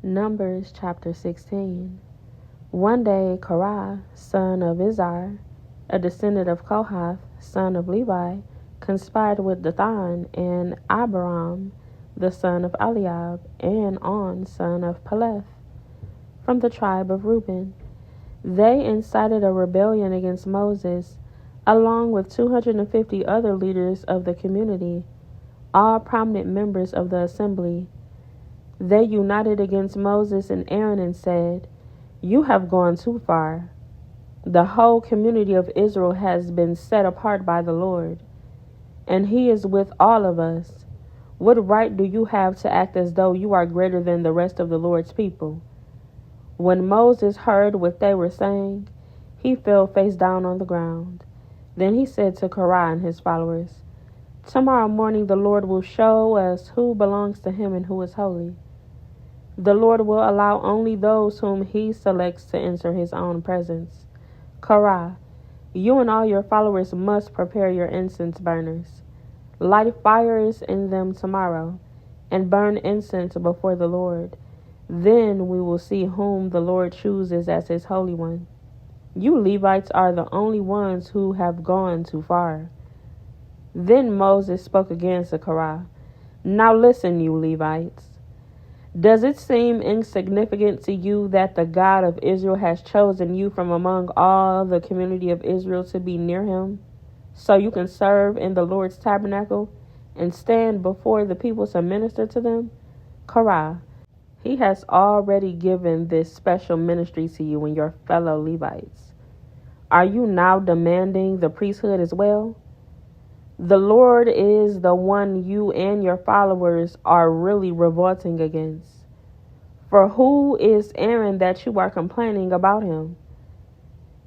Numbers chapter 16. One day Korah, son of Izhar, a descendant of Kohath, son of Levi, conspired with Dathan and Abiram, the son of Eliab, and On, son of Peleth, from the tribe of Reuben. They incited a rebellion against Moses, along with 250 other leaders of the community, all prominent members of the assembly. They united against Moses and Aaron and said, "You have gone too far. The whole community of Israel has been set apart by the Lord, and He is with all of us. What right do you have to act as though you are greater than the rest of the Lord's people?" When Moses heard what they were saying, he fell face down on the ground. Then he said to Korah and his followers, "Tomorrow morning the Lord will show us who belongs to Him and who is holy. The Lord will allow only those whom He selects to enter His own presence. Korah, you and all your followers must prepare your incense burners. Light fires in them tomorrow, and burn incense before the Lord. Then we will see whom the Lord chooses as His Holy One. You Levites are the only ones who have gone too far." Then Moses spoke again to Korah. "Now listen, you Levites. Does it seem insignificant to you that the God of Israel has chosen you from among all the community of Israel to be near Him, so you can serve in the Lord's tabernacle and stand before the people to minister to them? Korah, He has already given this special ministry to you and your fellow Levites. Are you now demanding the priesthood as well? The Lord is the one you and your followers are really revolting against. For who is Aaron that you are complaining about him?"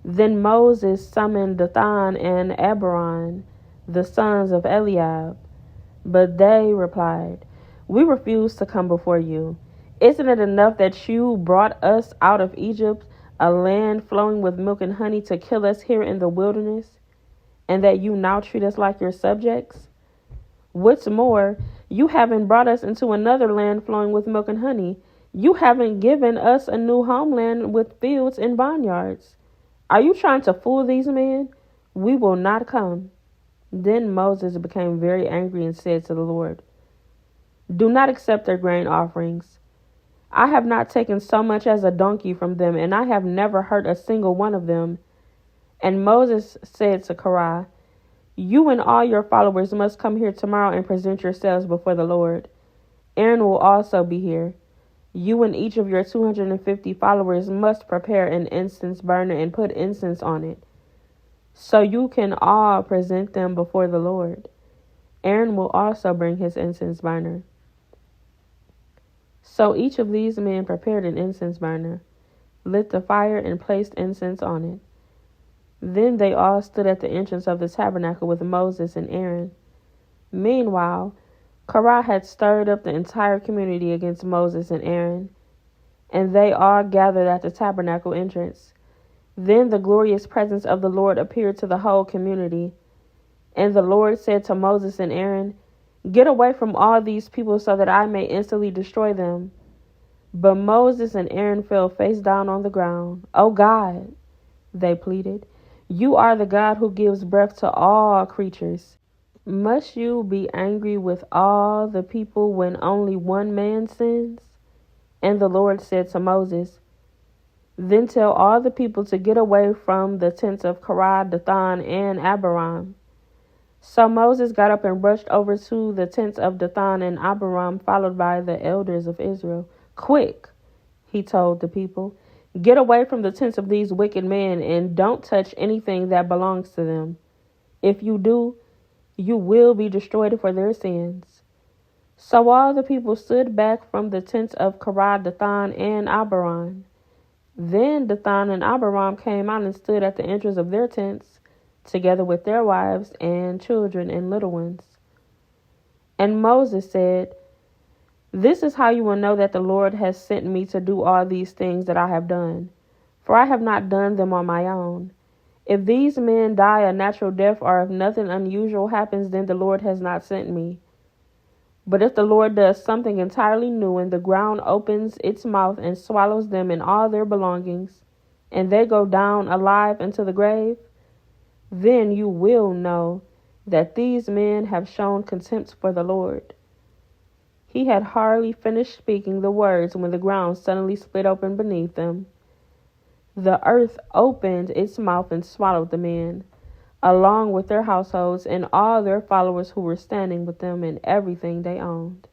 Then Moses summoned Dathan and Abiram, the sons of Eliab. But they replied, "We refuse to come before you. Isn't it enough that you brought us out of Egypt, a land flowing with milk and honey, to kill us here in the wilderness, and that you now treat us like your subjects? What's more, you haven't brought us into another land flowing with milk and honey. You haven't given us a new homeland with fields and vineyards. Are you trying to fool these men? We will not come." Then Moses became very angry and said to the Lord, "Do not accept their grain offerings. I have not taken so much as a donkey from them, and I have never hurt a single one of them." And Moses said to Korah, "You and all your followers must come here tomorrow and present yourselves before the Lord. Aaron will also be here. You and each of your 250 followers must prepare an incense burner and put incense on it, so you can all present them before the Lord. Aaron will also bring his incense burner." So each of these men prepared an incense burner, lit the fire, and placed incense on it. Then they all stood at the entrance of the tabernacle with Moses and Aaron. Meanwhile, Korah had stirred up the entire community against Moses and Aaron, and they all gathered at the tabernacle entrance. Then the glorious presence of the Lord appeared to the whole community. And the Lord said to Moses and Aaron, "Get away from all these people so that I may instantly destroy them." But Moses and Aaron fell face down on the ground. "Oh God," they pleaded, "you are the God who gives breath to all creatures. Must you be angry with all the people when only one man sins?" And the Lord said to Moses, "Then tell all the people to get away from the tents of Korah, Dathan, and Abiram." So Moses got up and rushed over to the tents of Dathan and Abiram, followed by the elders of Israel. "Quick," he told the people, "get away from the tents of these wicked men and don't touch anything that belongs to them. If you do, you will be destroyed for their sins." So all the people stood back from the tents of Korah, Dathan, and Abiram. Then Dathan and Abiram came out and stood at the entrance of their tents, together with their wives and children and little ones. And Moses said, "This is how you will know that the Lord has sent me to do all these things that I have done, for I have not done them on my own. If these men die a natural death, or if nothing unusual happens, then the Lord has not sent me. But if the Lord does something entirely new and the ground opens its mouth and swallows them and all their belongings, and they go down alive into the grave, then you will know that these men have shown contempt for the Lord." He had hardly finished speaking the words when the ground suddenly split open beneath them. The earth opened its mouth and swallowed the men, along with their households and all their followers who were standing with them and everything they owned.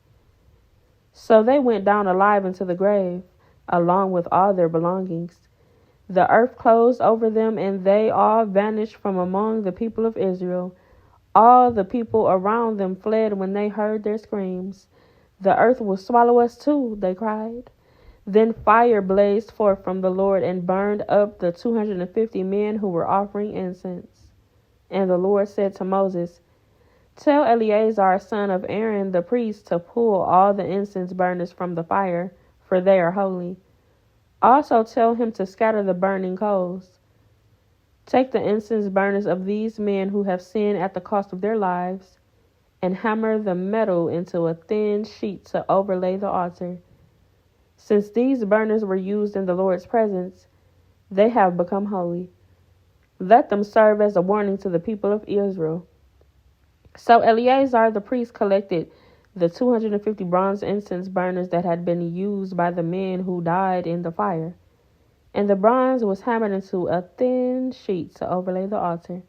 So they went down alive into the grave, along with all their belongings. The earth closed over them, and they all vanished from among the people of Israel. All the people around them fled when they heard their screams. "The earth will swallow us too," they cried. Then fire blazed forth from the Lord and burned up the 250 men who were offering incense. And the Lord said to Moses, "Tell Eleazar, son of Aaron, the priest, to pull all the incense burners from the fire, for they are holy. Also tell him to scatter the burning coals. Take the incense burners of these men who have sinned at the cost of their lives, and hammer the metal into a thin sheet to overlay the altar. Since these burners were used in the Lord's presence, they have become holy. Let them serve as a warning to the people of Israel." So Eleazar the priest collected the 250 bronze incense burners that had been used by the men who died in the fire, and the bronze was hammered into a thin sheet to overlay the altar.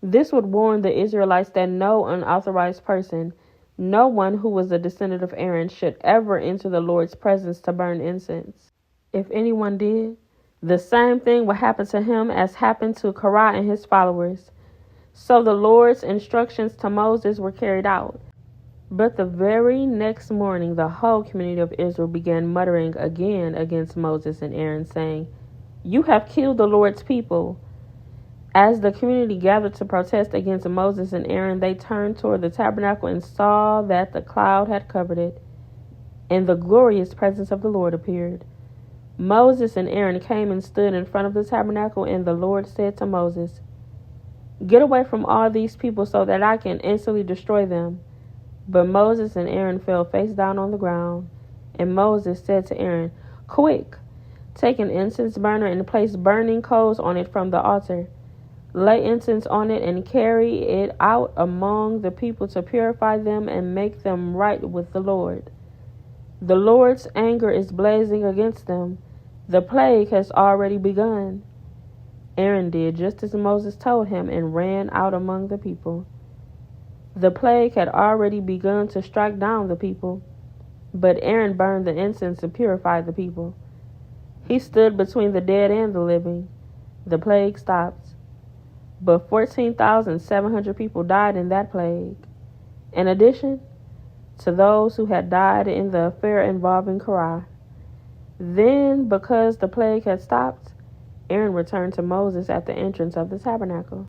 This would warn the Israelites that no unauthorized person, no one who was a descendant of Aaron, should ever enter the Lord's presence to burn incense. If anyone did, the same thing would happen to him as happened to Korah and his followers. So the Lord's instructions to Moses were carried out. But the very next morning, the whole community of Israel began muttering again against Moses and Aaron, saying, "You have killed the Lord's people." As the community gathered to protest against Moses and Aaron, they turned toward the tabernacle and saw that the cloud had covered it, and the glorious presence of the Lord appeared. Moses and Aaron came and stood in front of the tabernacle, and the Lord said to Moses, "Get away from all these people so that I can instantly destroy them." But Moses and Aaron fell face down on the ground, and Moses said to Aaron, "Quick, take an incense burner and place burning coals on it from the altar. Lay incense on it and carry it out among the people to purify them and make them right with the Lord. The Lord's anger is blazing against them. The plague has already begun." Aaron did just as Moses told him and ran out among the people. The plague had already begun to strike down the people, but Aaron burned the incense to purify the people. He stood between the dead and the living. The plague stopped, but 14,700 people died in that plague, in addition to those who had died in the affair involving Korah. Then, because the plague had stopped, Aaron returned to Moses at the entrance of the tabernacle.